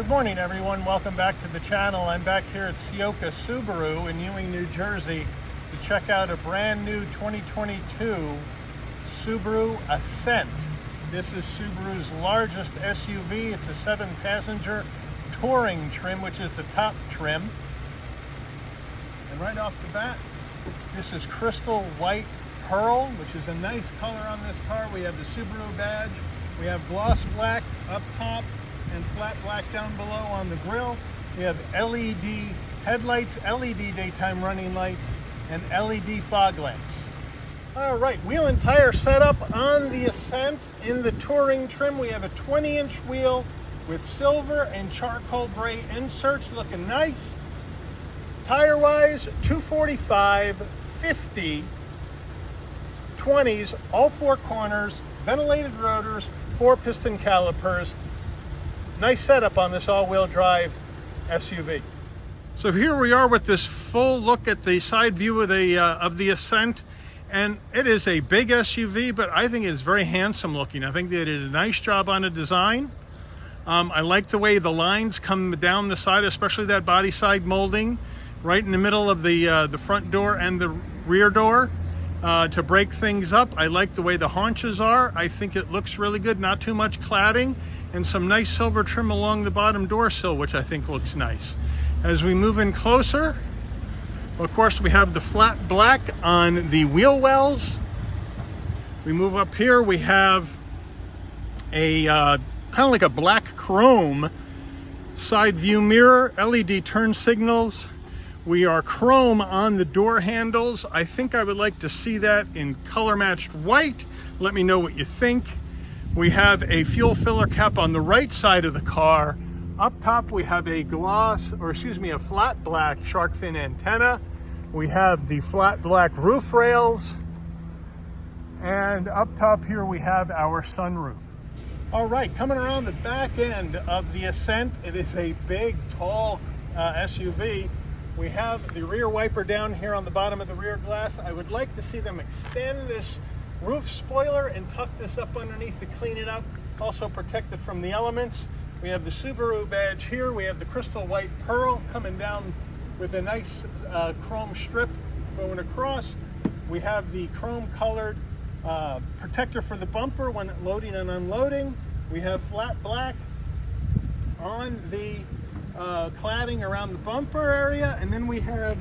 Good morning, everyone. Welcome back to the channel. I'm back here at Ciocca Subaru in Ewing, New Jersey to check out a brand new 2022 Subaru Ascent. This is Subaru's largest SUV. It's a 7-passenger touring trim, which is the top trim. And right off the bat, this is crystal white pearl, which is a nice color on this car. We have the Subaru badge. We have gloss black up top and flat black down below on the grille. We have LED headlights, LED daytime running lights, and LED fog lamps. All right, wheel and tire setup on the Ascent in the touring trim. We have a 20-inch wheel with silver and charcoal gray inserts, looking nice. Tire-wise, 245, 50, 20s, all four corners, ventilated rotors, 4-piston calipers. Nice setup on this all-wheel drive SUV. So here we are with this full look at the side view of the Ascent, and it is a big SUV, but I think it's very handsome looking. I think they did a nice job on the design. I like the way the lines come down the side, especially that body side molding right in the middle of the front door and the rear door to break things up. I like the way the haunches are. I think it looks really good, not too much cladding, and some nice silver trim along the bottom door sill, which I think looks nice. As we move in closer, of course, we have the flat black on the wheel wells. We move up here, we have a kind of like a black chrome side view mirror, LED turn signals. We are chrome on the door handles. I think I would like to see that in color matched white. Let me know what you think. We have a fuel filler cap on the right side of the car. Up top we have a flat black shark fin antenna. We have the flat black roof rails. And up top here we have our sunroof. All right, coming around the back end of the Ascent, it is a big, tall SUV. We have the rear wiper down here on the bottom of the rear glass. I would like to see them extend this roof spoiler and tuck this up underneath to clean it up, also protect it from the elements. We have the Subaru badge here. We have the crystal white pearl coming down with a nice chrome strip going across. We have the chrome colored protector for the bumper when loading and unloading. We have flat black on the cladding around the bumper area, and then we have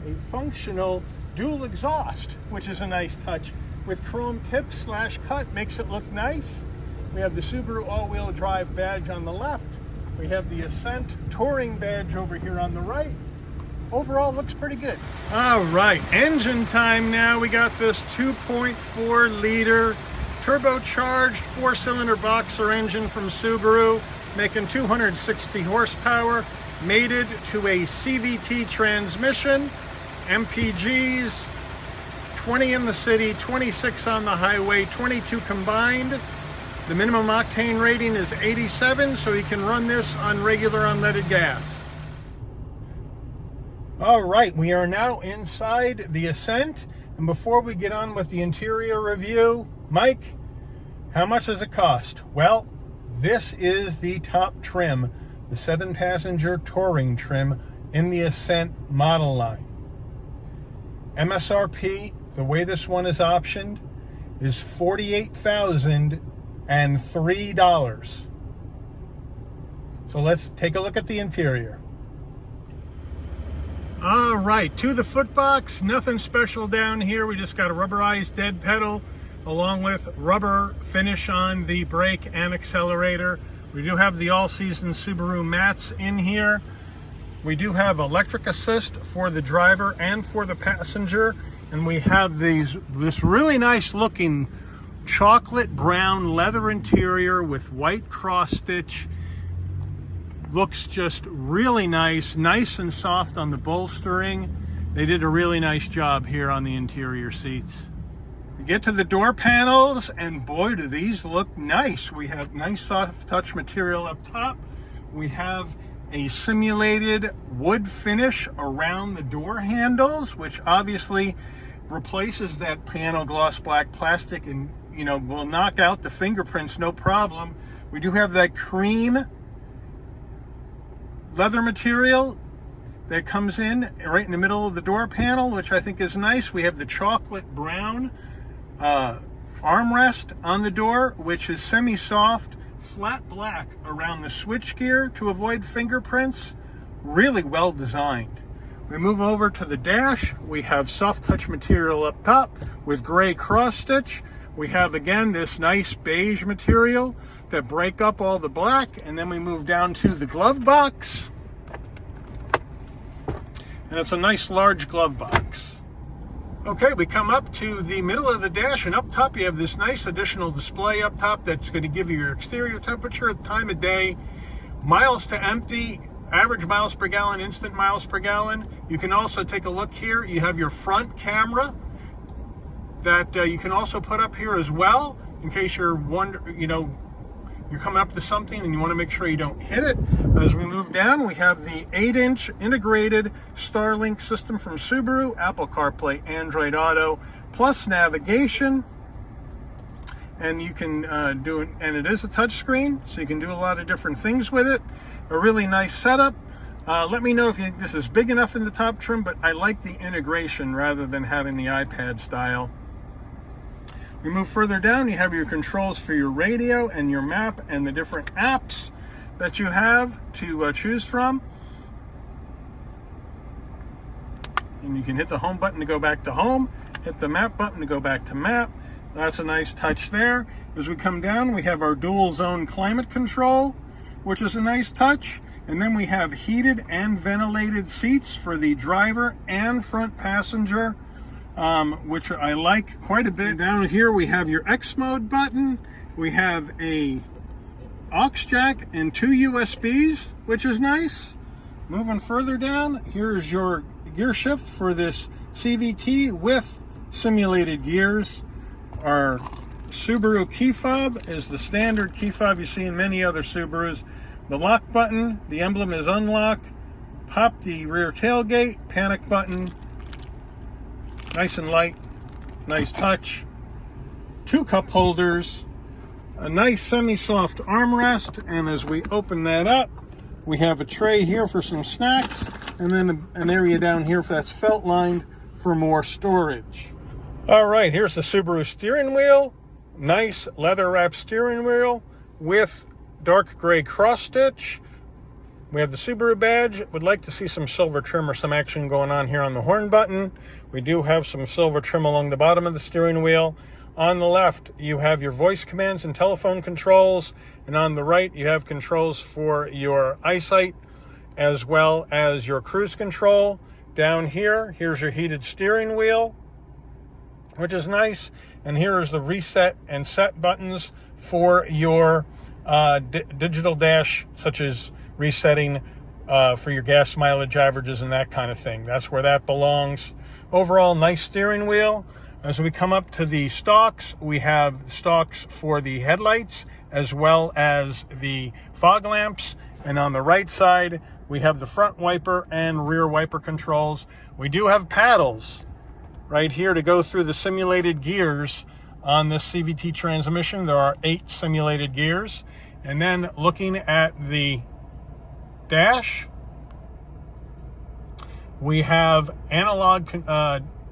a functional dual exhaust, which is a nice touch with chrome tips / cut, makes it look nice. We have the Subaru all-wheel drive badge on the left. We have the Ascent touring badge over here on the right. Overall, looks pretty good. All right, engine time now. We got this 2.4 liter turbocharged 4-cylinder boxer engine from Subaru, making 260 horsepower, mated to a CVT transmission, MPGs, 20 in the city, 26 on the highway, 22 combined. The minimum octane rating is 87, so you can run this on regular unleaded gas. All right, we are now inside the Ascent, and before we get on with the interior review, Mike, how much does it cost? Well, this is the top trim, the 7-passenger touring trim in the Ascent model line. MSRP, the way this one is optioned, is $48,003. So let's take a look at the interior. All right, to the footbox, nothing special down here. We just got a rubberized dead pedal along with rubber finish on the brake and accelerator. We do have the all-season Subaru mats in here. We do have electric assist for the driver and for the passenger. And we have this really nice looking chocolate brown leather interior with white cross stitch. Looks just really nice and soft on the bolstering. They did a really nice job here on the interior seats. You get to the door panels, and boy, do these look nice. We have nice soft touch material up top. We have a simulated wood finish around the door handles, which obviously replaces that panel gloss black plastic and, will knock out the fingerprints, no problem. We do have that cream leather material that comes in right in the middle of the door panel, which I think is nice. We have the chocolate brown armrest on the door, which is semi-soft, flat black around the switchgear to avoid fingerprints. Really well designed. We move over to the dash. We have soft touch material up top with gray cross stitch. We have again this nice beige material that break up all the black, and then we move down to the glove box. And it's a nice large glove box. Okay, we come up to the middle of the dash, and up top you have this nice additional display up top that's going to give you your exterior temperature, time of day, miles to empty, average miles per gallon, instant miles per gallon. You can also take a look here. You have your front camera that you can also put up here as well, in case you're you're coming up to something and you want to make sure you don't hit it. As we move down, we have the 8-inch integrated Starlink system from Subaru, Apple CarPlay, Android Auto, plus navigation. And you can do it, and it is a touchscreen, so you can do a lot of different things with it. A really nice setup. Let me know if you think this is big enough in the top trim, but I like the integration rather than having the iPad style. You move further down, you have your controls for your radio and your map and the different apps that you have to choose from. And you can hit the home button to go back to home, hit the map button to go back to map. That's a nice touch there. As we come down, we have our dual zone climate control, which is a nice touch. And then we have heated and ventilated seats for the driver and front passenger, which I like quite a bit. Down here we have your X mode button. We have a aux jack and 2 USBs, which is nice. Moving further down, here's your gear shift for this CVT with simulated gears. Our Subaru key fob is the standard key fob you see in many other Subarus. The lock button, the emblem is unlock. Pop the rear tailgate, panic button. Nice and light, nice touch. 2 cup holders, a nice semi-soft armrest, and as we open that up, we have a tray here for some snacks, and then an area down here that's felt lined for more storage. All right, here's the Subaru steering wheel. Nice leather wrapped steering wheel with dark gray cross stitch. We have the Subaru badge. Would like to see some silver trim or some action going on here on the horn button. We do have some silver trim along the bottom of the steering wheel. On the left, you have your voice commands and telephone controls. And on the right, you have controls for your eyesight as well as your cruise control. Down here, here's your heated steering wheel, which is nice. And here is the reset and set buttons for your digital dash, such as resetting for your gas mileage averages and that kind of thing. That's where that belongs. Overall, nice steering wheel. As we come up to the stalks, we have stalks for the headlights as well as the fog lamps. And on the right side, we have the front wiper and rear wiper controls. We do have paddles right here to go through the simulated gears on this CVT transmission. There are 8 simulated gears. And then looking at the dash, we have analog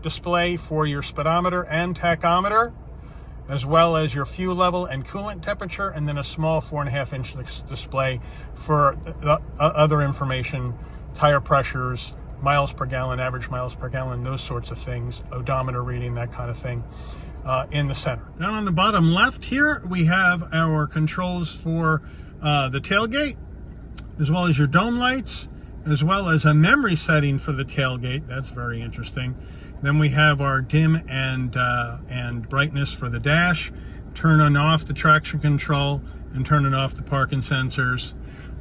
display for your speedometer and tachometer, as well as your fuel level and coolant temperature, and then a small 4.5-inch display for the other information, tire pressures, miles per gallon, average miles per gallon, those sorts of things, odometer reading, that kind of thing, in the center. Now on the bottom left here, we have our controls for the tailgate, as well as your dome lights, as well as a memory setting for the tailgate. That's very interesting. Then we have our dim and brightness for the dash, turn on off the traction control, and turn it off the parking sensors,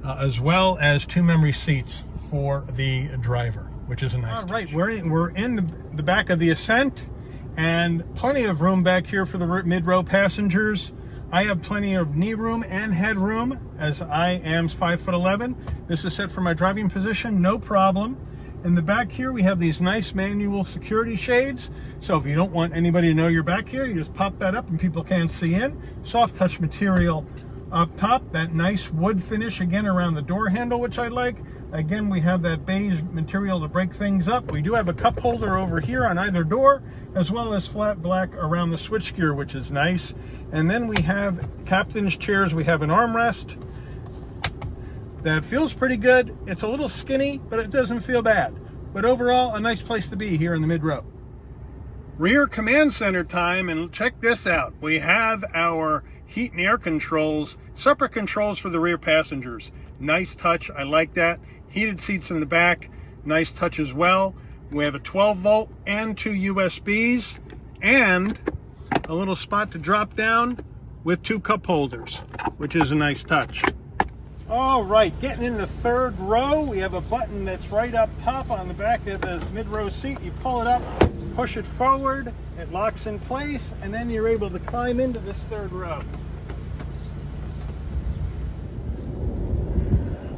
as well as 2 memory seats for the driver, which is a nice touch. All right, we're in the back of the Ascent, and plenty of room back here for the mid-row passengers. I have plenty of knee room and head room, as I am 5'11". This is set for my driving position, no problem. In the back here, we have these nice manual security shades. So if you don't want anybody to know you're back here, you just pop that up and people can't see in. Soft touch material Up top, that nice wood finish again around the door handle, which I like. Again, we have that beige material to break things up. We do have a cup holder over here on either door, as well as flat black around the switchgear, which is nice. And then we have captain's chairs. We have an armrest that feels pretty good. It's a little skinny, but it doesn't feel bad. But overall, a nice place to be here in the mid-row. Rear command center time, and check this out. We have our heat and air controls, separate controls for the rear passengers. Nice touch, I like that. Heated seats in the back, nice touch as well. We have a 12 volt and 2 USBs, and a little spot to drop down with 2 cup holders, which is a nice touch. All right, getting in the third row, we have a button that's right up top on the back of the mid-row seat. You pull it up, push it forward, it locks in place, and then you're able to climb into this third row.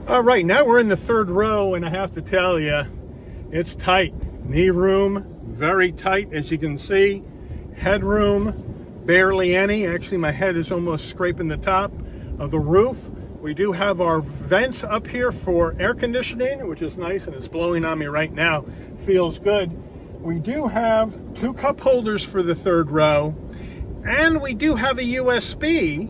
All right, now we're in the third row, and I have to tell you, it's tight. Knee room, very tight, as you can see. Headroom, barely any. Actually, my head is almost scraping the top of the roof. We do have our vents up here for air conditioning, which is nice, and it's blowing on me right now. Feels good. We do have 2 cup holders for the third row, and we do have a USB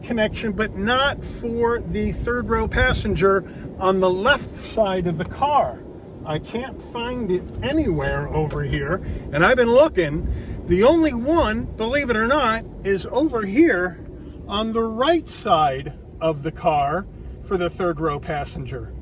connection, but not for the third row passenger on the left side of the car. I can't find it anywhere over here, and I've been looking. The only one, believe it or not, is over here on the right side of the car for the third row passenger.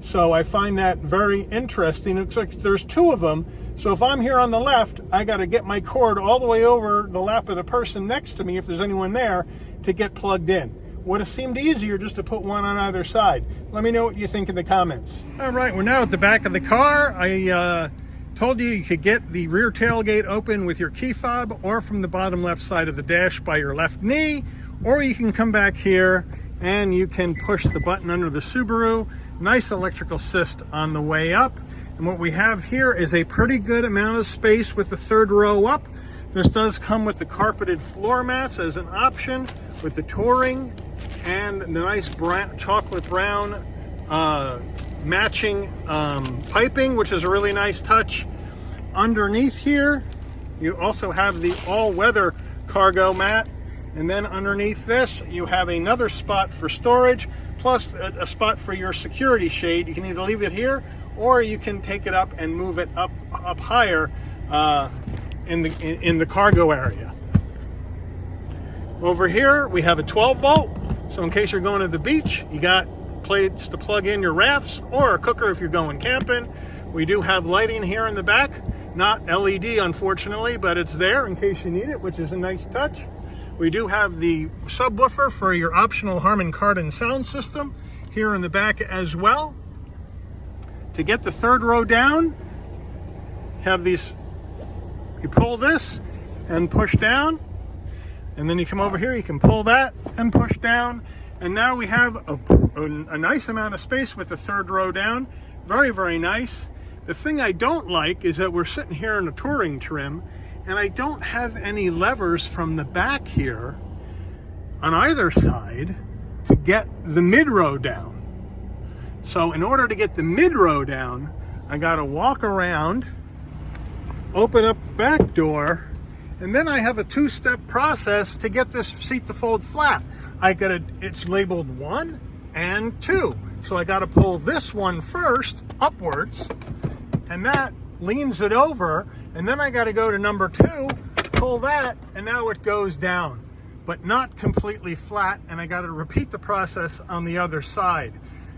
So I find that very interesting. It looks like there's 2 of them. So if I'm here on the left, I got to get my cord all the way over the lap of the person next to me, if there's anyone there, to get plugged in. Would have seemed easier just to put one on either side. Let me know what you think in the comments. All right, we're now at the back of the car. I told you could get the rear tailgate open with your key fob, or from the bottom left side of the dash by your left knee, or you can come back here and you can push the button under the Subaru. Nice electrical assist on the way up. And what we have here is a pretty good amount of space with the third row up. This does come with the carpeted floor mats as an option, with the touring and the nice chocolate brown matching piping, which is a really nice touch. Underneath here, you also have the all-weather cargo mat. And then underneath this, you have another spot for storage, plus a spot for your security shade. You can either leave it here, or you can take it up and move it up higher in the cargo area. Over here, we have a 12 volt. So in case you're going to the beach, you got plates to plug in your rafts, or a cooker if you're going camping. We do have lighting here in the back, not LED unfortunately, but it's there in case you need it, which is a nice touch. We do have the subwoofer for your optional Harman Kardon sound system here in the back as well. To get the third row down, have these, you pull this and push down, and then you come over here, you can pull that and push down, and now we have a nice amount of space with the third row down. Very, very nice. The thing I don't like is that we're sitting here in a touring trim, and I don't have any levers from the back here on either side to get the mid-row down. So in order to get the mid-row down, I gotta walk around, open up the back door, and then I have a 2-step process to get this seat to fold flat. It's labeled 1 and 2. So I gotta pull this one first upwards, and that leans it over, and then I got to go to number 2, pull that, and now it goes down, but not completely flat, and I got to repeat the process on the other side.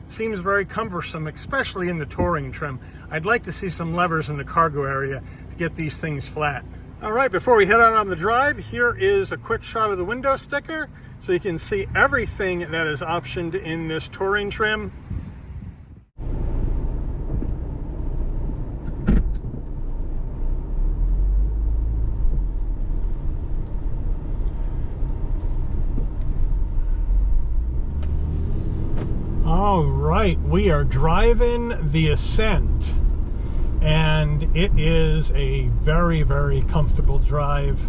Seems very cumbersome, especially in the touring trim. I'd like to see some levers in the cargo area to get these things flat. All right, before we head out on the drive, here is a quick shot of the window sticker, so you can see everything that is optioned in this touring trim. All right, we are driving the Ascent, and it is a very, very comfortable drive.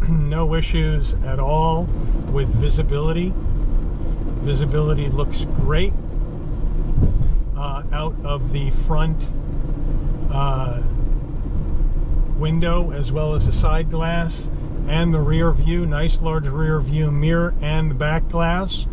No issues at all with visibility. Visibility looks great out of the front window, as well as the side glass and the rear view. Nice large rear view mirror and the back glass.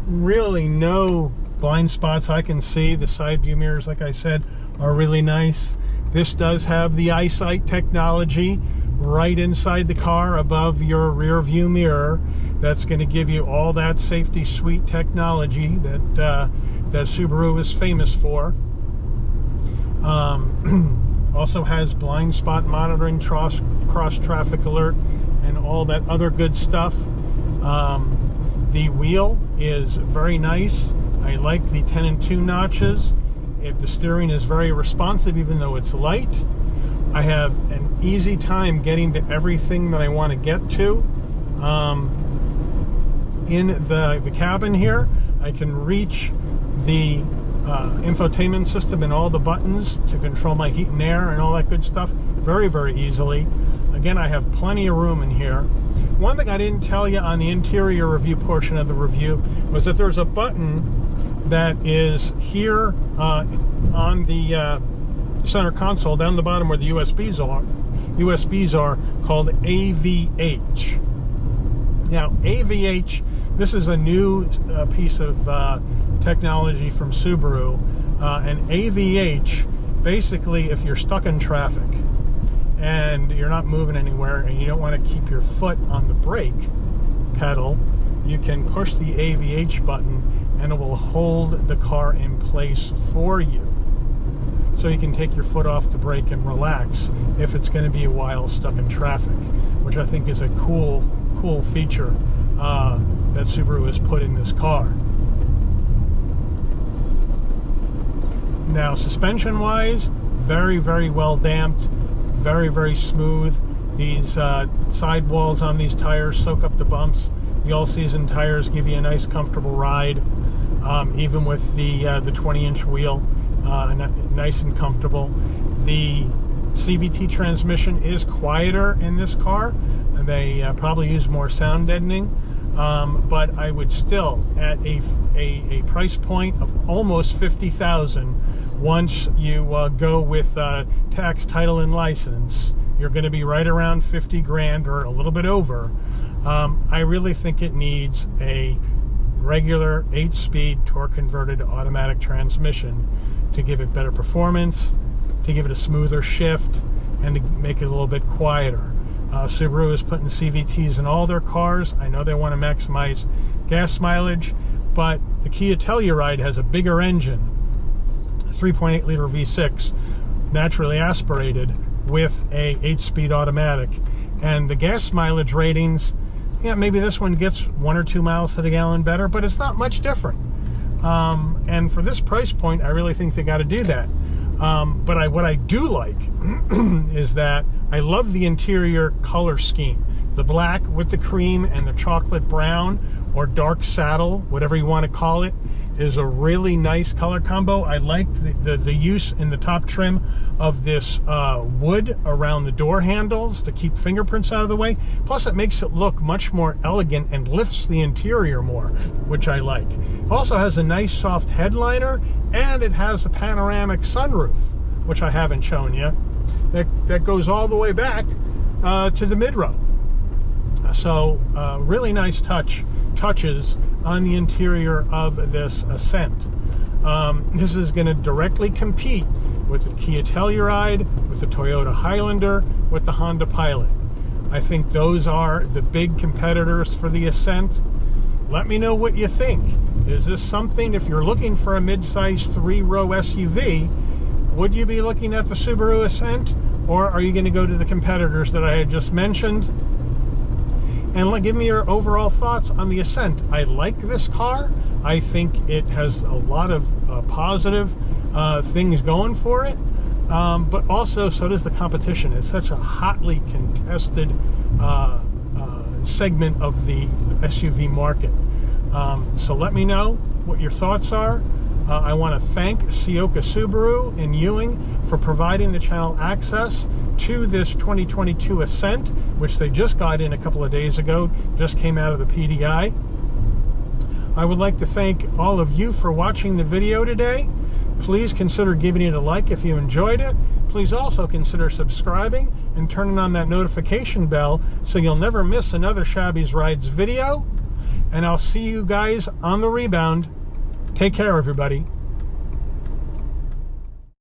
Really no blind spots I can see. The side view mirrors, like I said, are really nice. This does have the eyesight technology right inside the car above your rear view mirror. That's going to give you all that safety suite technology that Subaru is famous for. Also has blind spot monitoring, cross traffic alert, and all that other good stuff. The wheel is very nice. I like the 10 and 2 notches. The steering is very responsive, even though it's light. I have an easy time getting to everything that I want to get to. In the cabin here, I can reach the infotainment system and all the buttons to control my heat and air and all that good stuff very, very easily. Again, I have plenty of room in here. One thing I didn't tell you on the interior review portion of the review was that there's a button that is here on the center console, down the bottom where the USBs are, called AVH. Now, AVH, this is a new piece of technology from Subaru, and AVH, basically, if you're stuck in traffic and you're not moving anywhere and you don't want to keep your foot on the brake pedal, you can push the AVH button and it will hold the car in place for you. So you can take your foot off the brake and relax if it's going to be a while stuck in traffic, which I think is a cool feature that Subaru has put in this car. Now, suspension-wise, very, very well damped, very, very smooth. These sidewalls on these tires soak up the bumps. The all-season tires give you a nice, comfortable ride, even with the 20-inch wheel, nice and comfortable. The CVT transmission is quieter in this car. They probably use more sound deadening, but I would still, at a price point of almost $50,000, once you go with tax, title, and license, you're going to be right around 50 grand or a little bit over. I really think it needs a regular 8-speed torque-converted automatic transmission to give it better performance, to give it a smoother shift, and to make it a little bit quieter. Subaru is putting CVTs in all their cars. I know they want to maximize gas mileage, but the Kia Telluride has a bigger engine, a 3.8 liter V6, naturally aspirated, with a 8-speed automatic. And the gas mileage ratings, yeah, maybe this one gets 1 or 2 miles to the gallon better, but it's not much different. And for this price point, I really think they got to do that. But what I do like is that I love the interior color scheme. The black with the cream and the chocolate brown, or dark saddle, whatever you want to call it, is a really nice color combo. I like the use in the top trim of this wood around the door handles to keep fingerprints out of the way. Plus, it makes it look much more elegant and lifts the interior more, which I like. It also has a nice soft headliner, and it has a panoramic sunroof, which I haven't shown you, that goes all the way back to the mid-row. So really nice touches on the interior of this Ascent. This is going to directly compete with the Kia Telluride, with the Toyota Highlander, with the Honda Pilot. I think those are the big competitors for the Ascent. Let me know what you think. Is this something, if you're looking for a mid-size 3-row SUV, would you be looking at the Subaru Ascent, or are you going to go to the competitors that I had just mentioned? And give me your overall thoughts on the Ascent. I like this car. I think it has a lot of positive things going for it, but also so does the competition. It's such a hotly contested segment of the SUV market. So let me know what your thoughts are. I want to thank Ciocca Subaru in Ewing for providing the channel access to this 2022 Ascent, which they just got in a couple of days ago, just came out of the PDI. I would like to thank all of you for watching the video today. Please consider giving it a like if you enjoyed it. Please also consider subscribing and turning on that notification bell so you'll never miss another Shabby's Rides video. And I'll see you guys on the rebound. Take care, everybody.